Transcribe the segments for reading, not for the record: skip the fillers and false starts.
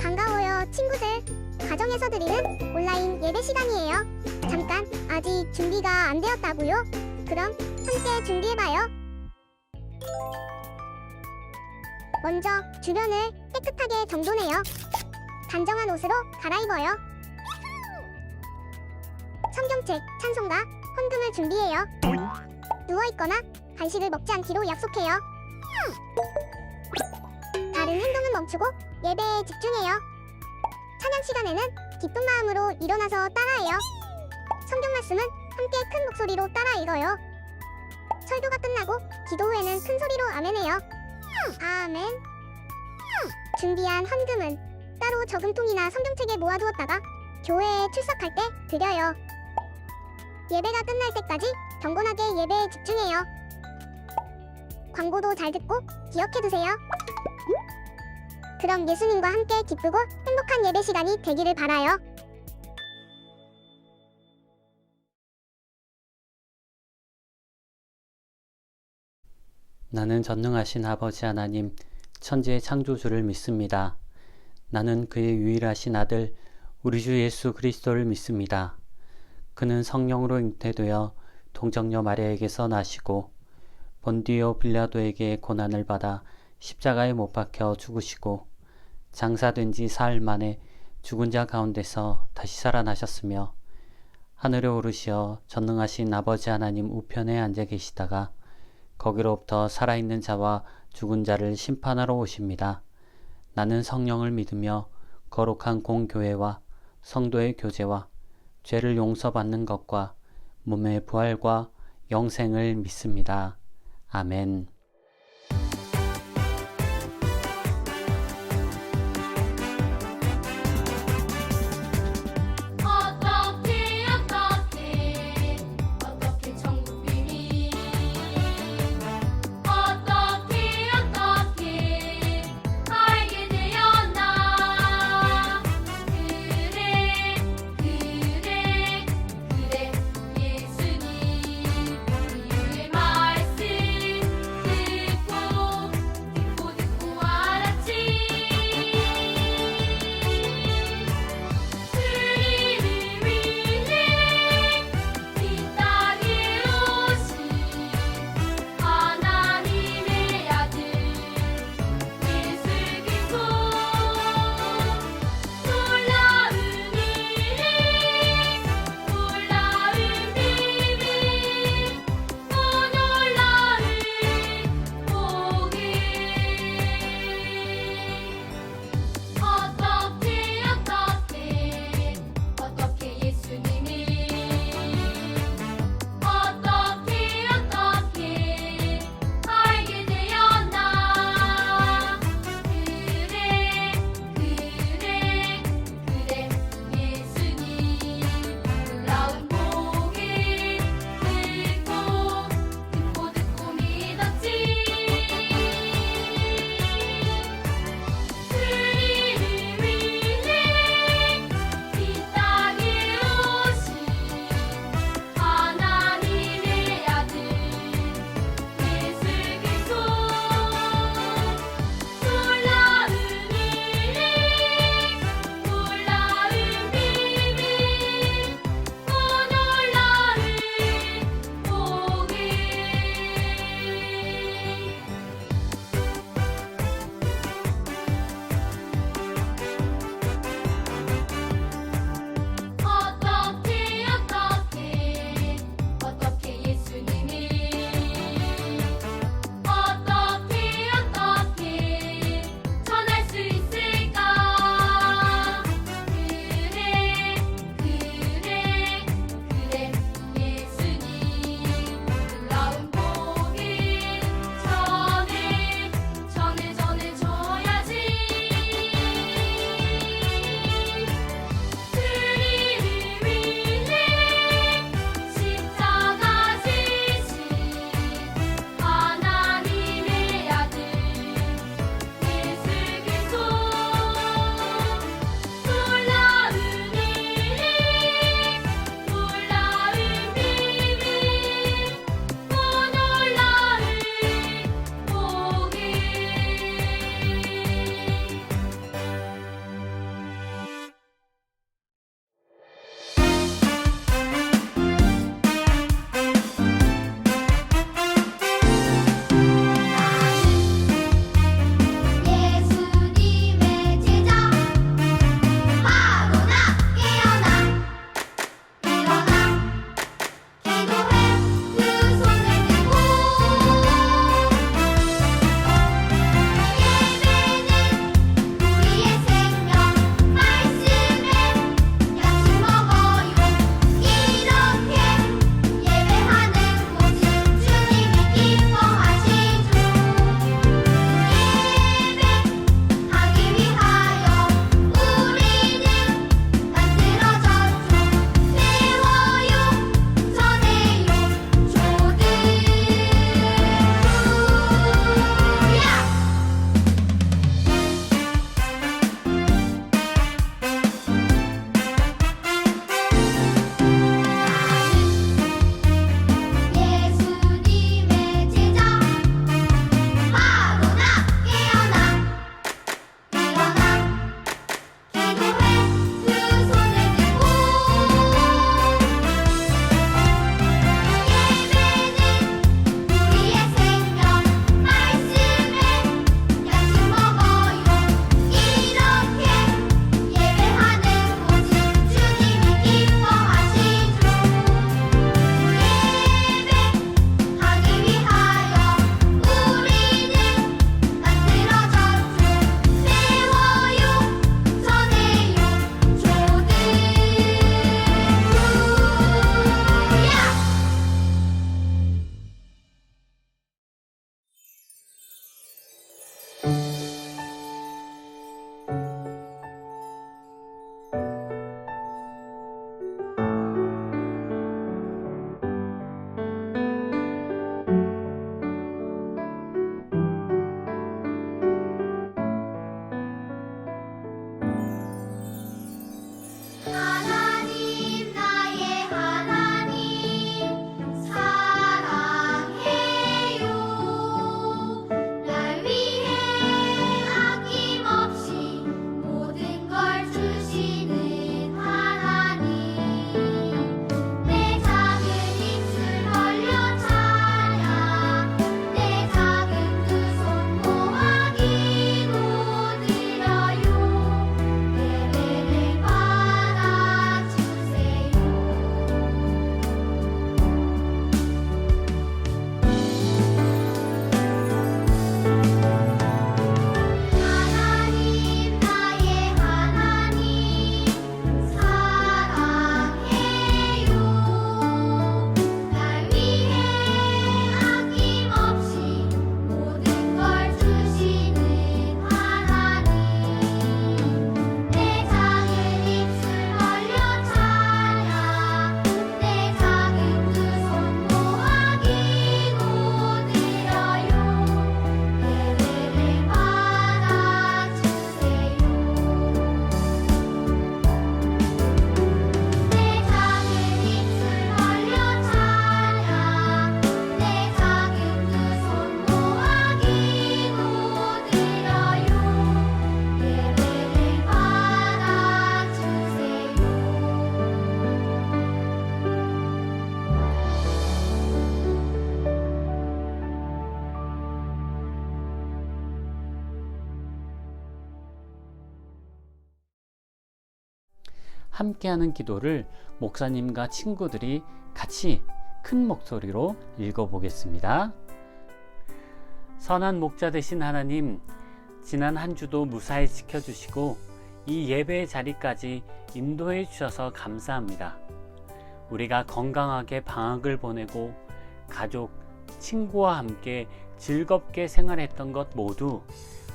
반가워요, 친구들. 가정에서 드리는 온라인 예배 시간이에요. 잠깐, 아직 준비가 안 되었다고요? 그럼 함께 준비해봐요. 먼저 주변을 깨끗하게 정돈해요. 단정한 옷으로 갈아입어요. 성경책, 찬송가, 헌금을 준비해요. 누워있거나 간식을 먹지 않기로 약속해요. 다른 행동은 멈추고 예배에 집중해요. 찬양 시간에는 기쁜 마음으로 일어나서 따라해요. 성경 말씀은 함께 큰 목소리로 따라 읽어요. 설교가 끝나고 기도 후에는 큰 소리로 아멘해요. 아멘. 준비한 헌금은 따로 저금통이나 성경책에 모아두었다가 교회에 출석할 때 드려요. 예배가 끝날 때까지 경건하게 예배에 집중해요. 광고도 잘 듣고 기억해두세요. 그럼 예수님과 함께 기쁘고 행복한 예배 시간이 되기를 바라요. 나는 전능하신 아버지 하나님, 천지의 창조주를 믿습니다. 나는 그의 유일하신 아들, 우리 주 예수 그리스도를 믿습니다. 그는 성령으로 잉태되어 동정녀 마리아에게서 나시고 본디오 빌라도에게 고난을 받아 십자가에 못 박혀 죽으시고 장사된 지 사흘 만에 죽은 자 가운데서 다시 살아나셨으며 하늘에 오르시어 전능하신 아버지 하나님 우편에 앉아 계시다가 거기로부터 살아있는 자와 죽은 자를 심판하러 오십니다. 나는 성령을 믿으며 거룩한 공교회와 성도의 교제와 죄를 용서받는 것과 몸의 부활과 영생을 믿습니다. 아멘. 어떻게 천국 비밀 어떻게 알게 되었나. 그래 예수님 우리의 말씀 함께하는 기도를 목사님과 친구들이 같이 큰 목소리로 읽어보겠습니다. 선한 목자 되신 하나님, 지난 한 주도 무사히 지켜주시고 이 예배의 자리까지 인도해 주셔서 감사합니다. 우리가 건강하게 방학을 보내고 가족, 친구와 함께 즐겁게 생활했던 것 모두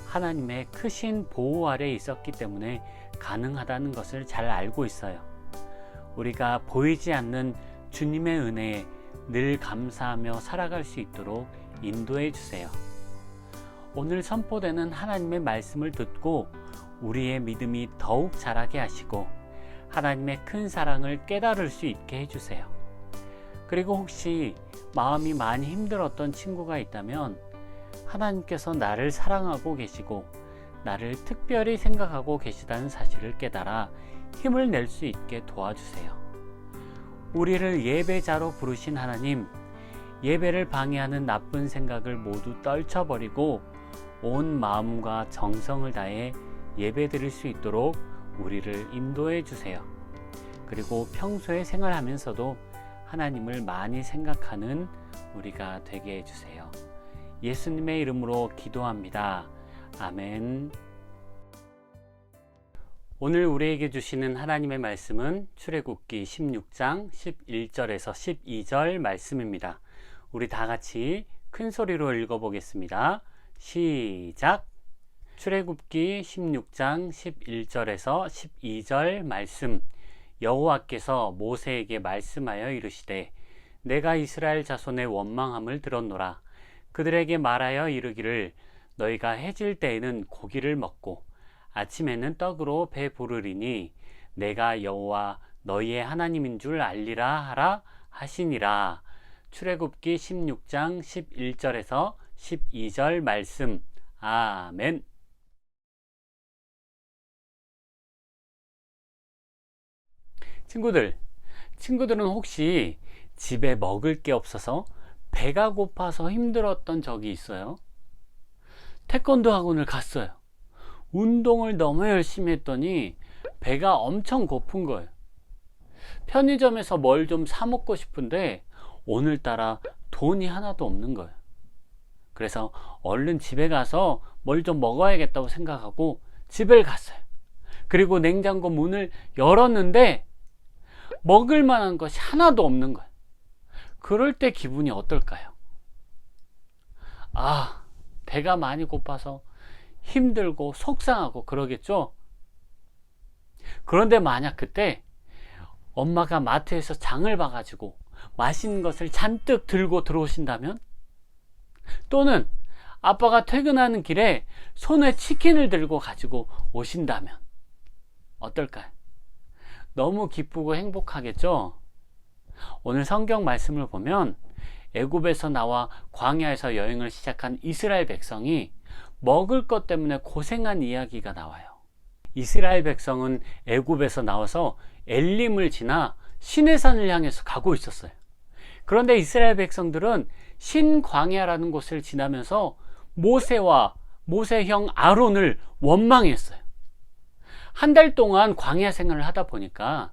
하나님의 크신 보호 아래 있었기 때문에 가능하다는 것을 잘 알고 있어요. 우리가 보이지 않는 주님의 은혜에 늘 감사하며 살아갈 수 있도록 인도해 주세요. 오늘 선포되는 하나님의 말씀을 듣고 우리의 믿음이 더욱 자라게 하시고 하나님의 큰 사랑을 깨달을 수 있게 해주세요. 그리고 혹시 마음이 많이 힘들었던 친구가 있다면 하나님께서 나를 사랑하고 계시고 나를 특별히 생각하고 계시다는 사실을 깨달아 힘을 낼 수 있게 도와주세요. 우리를 예배자로 부르신 하나님, 예배를 방해하는 나쁜 생각을 모두 떨쳐버리고 온 마음과 정성을 다해 예배드릴 수 있도록 우리를 인도해 주세요. 그리고 평소에 생활하면서도 하나님을 많이 생각하는 우리가 되게 해주세요. 예수님의 이름으로 기도합니다. 아멘. 오늘 우리에게 주시는 하나님의 말씀은 출애굽기 16장 11절에서 12절 말씀입니다. 우리 다 같이 큰 소리로 읽어보겠습니다. 시작! 출애굽기 16장 11절에서 12절 말씀. 여호와께서 모세에게 말씀하여 이르시되 내가 이스라엘 자손의 원망함을 들었노라. 그들에게 말하여 이르기를 너희가 해질 때에는 고기를 먹고 아침에는 떡으로 배 부르리니 내가 여호와 너희의 하나님인 줄 알리라 하라 하시니라. 출애굽기 16장 11절에서 12절 말씀. 아멘. 친구들은 혹시 집에 먹을 게 없어서 배가 고파서 힘들었던 적이 있어요? 태권도 학원을 갔어요. 운동을 너무 열심히 했더니 배가 엄청 고픈 거예요. 편의점에서 뭘 좀 사 먹고 싶은데 오늘따라 돈이 하나도 없는 거예요. 그래서 얼른 집에 가서 뭘 좀 먹어야겠다고 생각하고 집에 갔어요. 그리고 냉장고 문을 열었는데 먹을 만한 것이 하나도 없는 거예요. 그럴 때 기분이 어떨까요? 배가 많이 고파서 힘들고 속상하고 그러겠죠? 그런데 만약 그때 엄마가 마트에서 장을 봐가지고 맛있는 것을 잔뜩 들고 들어오신다면? 또는 아빠가 퇴근하는 길에 손에 치킨을 들고 가지고 오신다면 어떨까요? 너무 기쁘고 행복하겠죠? 오늘 성경 말씀을 보면 애굽에서 나와 광야에서 여행을 시작한 이스라엘 백성이 먹을 것 때문에 고생한 이야기가 나와요. 이스라엘 백성은 애굽에서 나와서 엘림을 지나 시내산을 향해서 가고 있었어요. 그런데 이스라엘 백성들은 신광야라는 곳을 지나면서 모세와 모세 형 아론을 원망했어요. 한 달 동안 광야 생활을 하다 보니까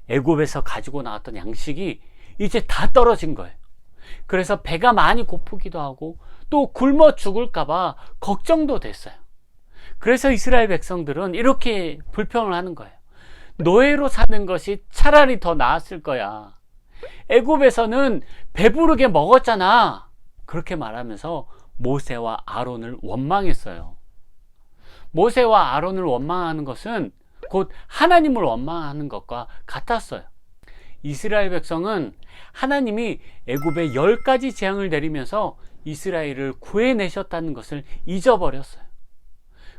애굽에서 가지고 나왔던 양식이 이제 다 떨어진 거예요. 그래서 배가 많이 고프기도 하고 또 굶어 죽을까봐 걱정도 됐어요. 그래서 이스라엘 백성들은 이렇게 불평을 하는 거예요. 노예로 사는 것이 차라리 더 나았을 거야. 애굽에서는 배부르게 먹었잖아. 그렇게 말하면서 모세와 아론을 원망했어요. 모세와 아론을 원망하는 것은 곧 하나님을 원망하는 것과 같았어요. 이스라엘 백성은 하나님이 애굽에 10가지 재앙을 내리면서 이스라엘을 구해내셨다는 것을 잊어버렸어요.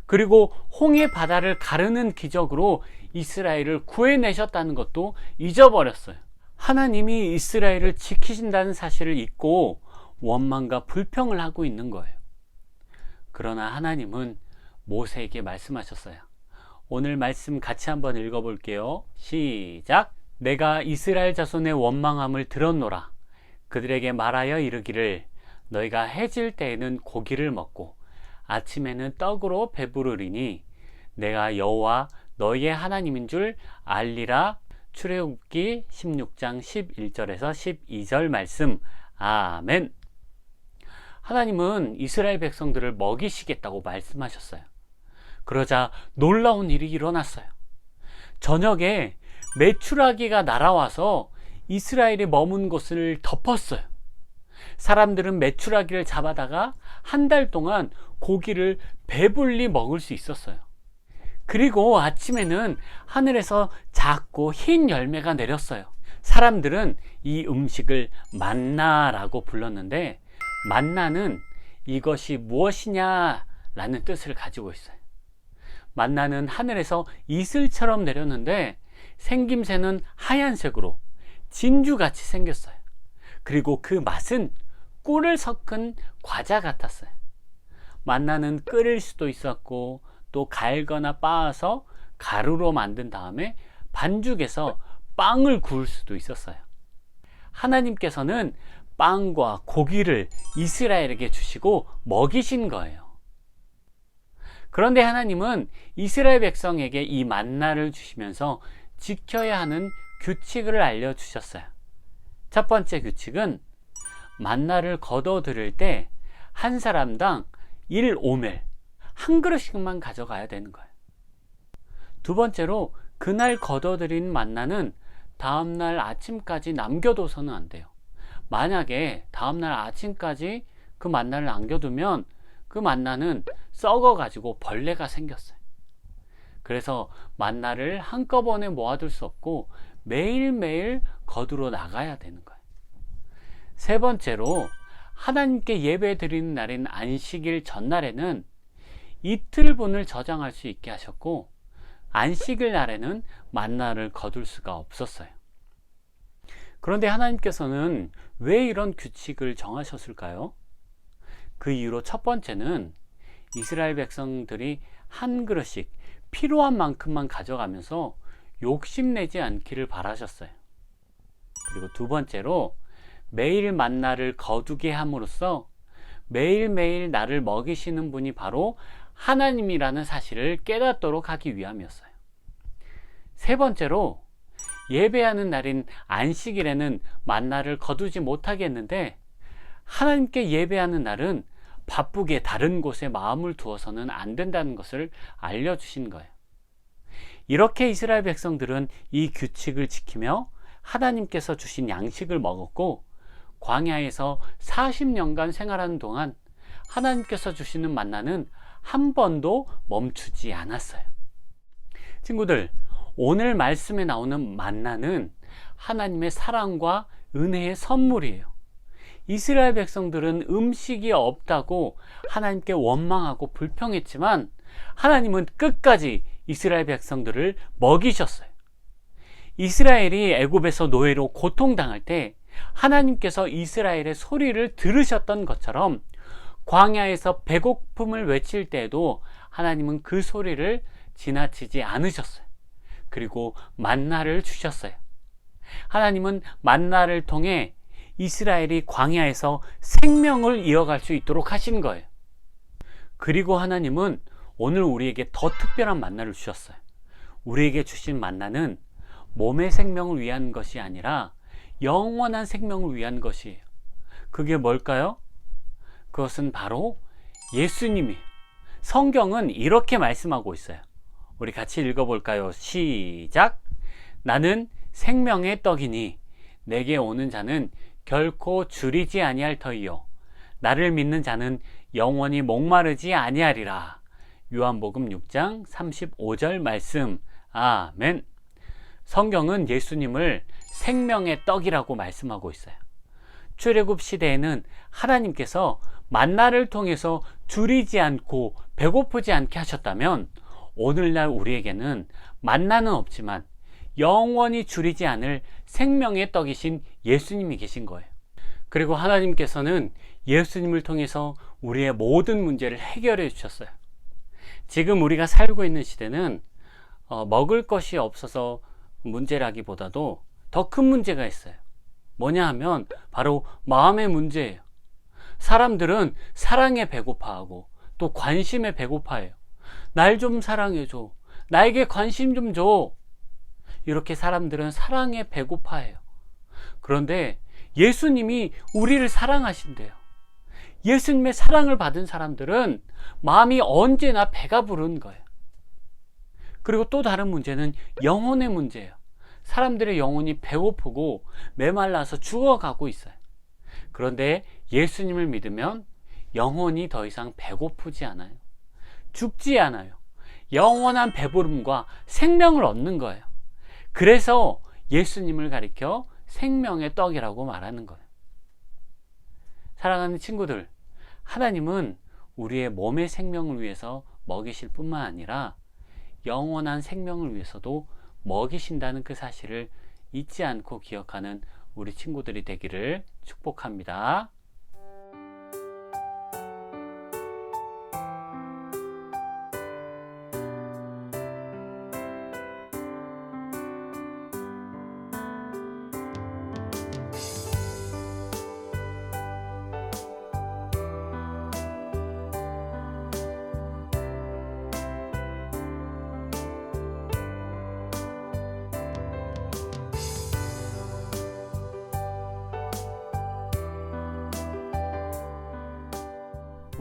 그리고 홍해 바다를 가르는 기적으로 이스라엘을 구해내셨다는 것도 잊어버렸어요. 하나님이 이스라엘을 지키신다는 사실을 잊고 원망과 불평을 하고 있는 거예요. 그러나 하나님은 모세에게 말씀하셨어요. 오늘 말씀 같이 한번 읽어볼게요. 시작! 내가 이스라엘 자손의 원망함을 들었노라. 그들에게 말하여 이르기를 너희가 해질 때에는 고기를 먹고 아침에는 떡으로 배부르리니 내가 여호와 너희의 하나님인 줄 알리라. 출애굽기 16장 11절에서 12절 말씀. 아멘. 하나님은 이스라엘 백성들을 먹이시겠다고 말씀하셨어요. 그러자 놀라운 일이 일어났어요. 저녁에 메추라기가 날아와서 이스라엘이 머문 곳을 덮었어요. 사람들은 메추라기를 잡아다가 한 달 동안 고기를 배불리 먹을 수 있었어요. 그리고 아침에는 하늘에서 작고 흰 열매가 내렸어요. 사람들은 이 음식을 만나라고 불렀는데, 만나는 이것이 무엇이냐 라는 뜻을 가지고 있어요. 만나는 하늘에서 이슬처럼 내렸는데 생김새는 하얀색으로 진주같이 생겼어요. 그리고 그 맛은 꿀을 섞은 과자 같았어요. 만나는 끓일 수도 있었고, 또 갈거나 빻아서 가루로 만든 다음에 반죽에서 빵을 구울 수도 있었어요. 하나님께서는 빵과 고기를 이스라엘에게 주시고 먹이신 거예요. 그런데 하나님은 이스라엘 백성에게 이 만나를 주시면서 지켜야 하는 규칙을 알려주셨어요. 첫 번째 규칙은 만나를 거둬 들일 때 한 사람당 1오멜, 한 그릇씩만 가져가야 되는 거예요. 두 번째로 그날 거둬들인 만나는 다음날 아침까지 남겨둬서는 안 돼요. 만약에 다음날 아침까지 그 만나를 남겨두면 그 만나는 썩어가지고 벌레가 생겼어요. 그래서 만나를 한꺼번에 모아둘 수 없고 매일매일 거두러 나가야 되는 거예요. 세 번째로 하나님께 예배 드리는 날인 안식일 전날에는 이틀분을 저장할 수 있게 하셨고, 안식일 날에는 만나를 거둘 수가 없었어요. 그런데 하나님께서는 왜 이런 규칙을 정하셨을까요? 그 이유로 첫 번째는 이스라엘 백성들이 한 그릇씩 필요한 만큼만 가져가면서 욕심내지 않기를 바라셨어요. 그리고 두 번째로 매일 만나를 거두게 함으로써 매일매일 나를 먹이시는 분이 바로 하나님이라는 사실을 깨닫도록 하기 위함이었어요. 세 번째로 예배하는 날인 안식일에는 만나를 거두지 못하겠는데, 하나님께 예배하는 날은 바쁘게 다른 곳에 마음을 두어서는 안 된다는 것을 알려주신 거예요. 이렇게 이스라엘 백성들은 이 규칙을 지키며 하나님께서 주신 양식을 먹었고, 광야에서 40년간 생활하는 동안 하나님께서 주시는 만나는 한 번도 멈추지 않았어요. 친구들, 오늘 말씀에 나오는 만나는 하나님의 사랑과 은혜의 선물이에요. 이스라엘 백성들은 음식이 없다고 하나님께 원망하고 불평했지만 하나님은 끝까지 이스라엘 백성들을 먹이셨어요. 이스라엘이 애굽에서 노예로 고통당할 때 하나님께서 이스라엘의 소리를 들으셨던 것처럼 광야에서 배고픔을 외칠 때에도 하나님은 그 소리를 지나치지 않으셨어요. 그리고 만나를 주셨어요. 하나님은 만나를 통해 이스라엘이 광야에서 생명을 이어갈 수 있도록 하신 거예요. 그리고 하나님은 오늘 우리에게 더 특별한 만나를 주셨어요. 우리에게 주신 만나는 몸의 생명을 위한 것이 아니라 영원한 생명을 위한 것이에요. 그게 뭘까요? 그것은 바로 예수님이에요. 성경은 이렇게 말씀하고 있어요. 우리 같이 읽어볼까요? 시작! 나는 생명의 떡이니 내게 오는 자는 결코 줄이지 아니할 터이요 나를 믿는 자는 영원히 목마르지 아니하리라. 요한복음 6장 35절 말씀. 아멘. 성경은 예수님을 생명의 떡이라고 말씀하고 있어요. 출애굽 시대에는 하나님께서 만나를 통해서 줄이지 않고 배고프지 않게 하셨다면, 오늘날 우리에게는 만나는 없지만 영원히 줄이지 않을 생명의 떡이신 예수님이 계신 거예요. 그리고 하나님께서는 예수님을 통해서 우리의 모든 문제를 해결해 주셨어요. 지금 우리가 살고 있는 시대는 먹을 것이 없어서 문제라기보다도 더 큰 문제가 있어요. 뭐냐 하면 바로 마음의 문제예요. 사람들은 사랑에 배고파하고 또 관심에 배고파해요. 날 좀 사랑해줘, 나에게 관심 좀 줘. 이렇게 사람들은 사랑에 배고파해요. 그런데 예수님이 우리를 사랑하신대요. 예수님의 사랑을 받은 사람들은 마음이 언제나 배가 부른 거예요. 그리고 또 다른 문제는 영혼의 문제예요. 사람들의 영혼이 배고프고 메말라서 죽어가고 있어요. 그런데 예수님을 믿으면 영혼이 더 이상 배고프지 않아요. 죽지 않아요. 영원한 배부름과 생명을 얻는 거예요. 그래서 예수님을 가리켜 생명의 떡이라고 말하는 거예요. 사랑하는 친구들, 하나님은 우리의 몸의 생명을 위해서 먹이실 뿐만 아니라 영원한 생명을 위해서도 먹이신다는 그 사실을 잊지 않고 기억하는 우리 친구들이 되기를 축복합니다.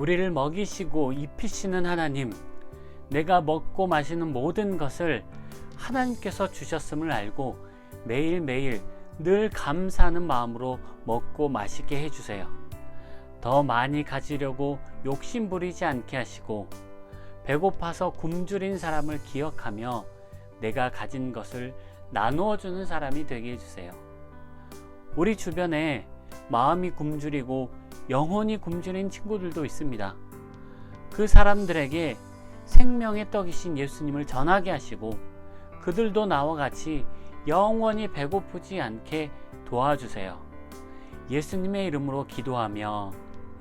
우리를 먹이시고 입히시는 하나님, 내가 먹고 마시는 모든 것을 하나님께서 주셨음을 알고 매일매일 늘 감사하는 마음으로 먹고 마시게 해주세요. 더 많이 가지려고 욕심 부리지 않게 하시고 배고파서 굶주린 사람을 기억하며 내가 가진 것을 나누어 주는 사람이 되게 해주세요. 우리 주변에 마음이 굶주리고 영혼이 굶주린 친구들도 있습니다. 그 사람들에게 생명의 떡이신 예수님을 전하게 하시고 그들도 나와 같이 영원히 배고프지 않게 도와주세요. 예수님의 이름으로 기도하며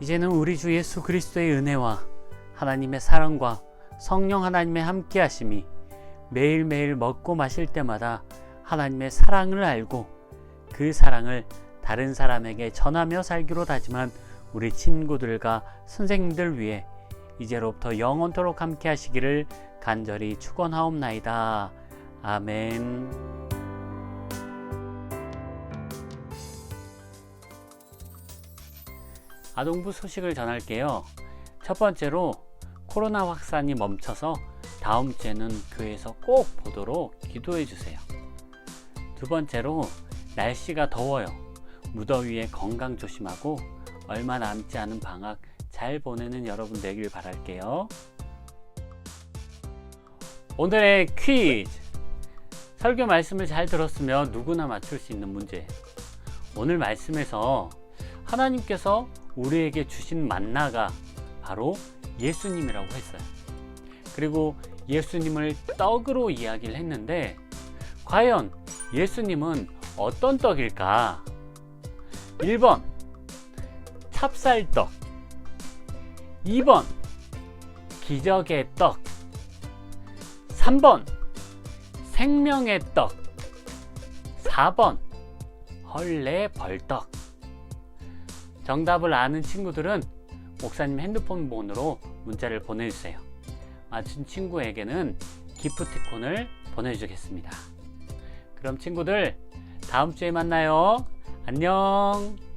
이제는 우리 주 예수 그리스도의 은혜와 하나님의 사랑과 성령 하나님의 함께 하심이 매일매일 먹고 마실 때마다 하나님의 사랑을 알고 그 사랑을 다른 사람에게 전하며 살기로 다짐한 우리 친구들과 선생님들 위해 이제로부터 영원토록 함께 하시기를 간절히 축원하옵나이다. 아멘. 아동부 소식을 전할게요. 첫 번째로 코로나 확산이 멈춰서 다음 주에는 교회에서 꼭 보도록 기도해 주세요. 두 번째로 날씨가 더워요. 무더위에 건강 조심하고 얼마 남지 않은 방학 잘 보내는 여러분 되길 바랄게요. 오늘의 퀴즈! 설교 말씀을 잘 들었으면 누구나 맞출 수 있는 문제예요. 오늘 말씀에서 하나님께서 우리에게 주신 만나가 바로 예수님이라고 했어요. 그리고 예수님을 떡으로 이야기를 했는데 과연 예수님은 어떤 떡일까? 1번 찹쌀떡, 2번 기적의 떡, 3번 생명의 떡, 4번 헐레벌떡. 정답을 아는 친구들은 목사님 핸드폰 번호로 문자를 보내주세요. 맞춘 친구에게는 기프티콘을 보내주겠습니다. 그럼 친구들 다음 주에 만나요. 안녕.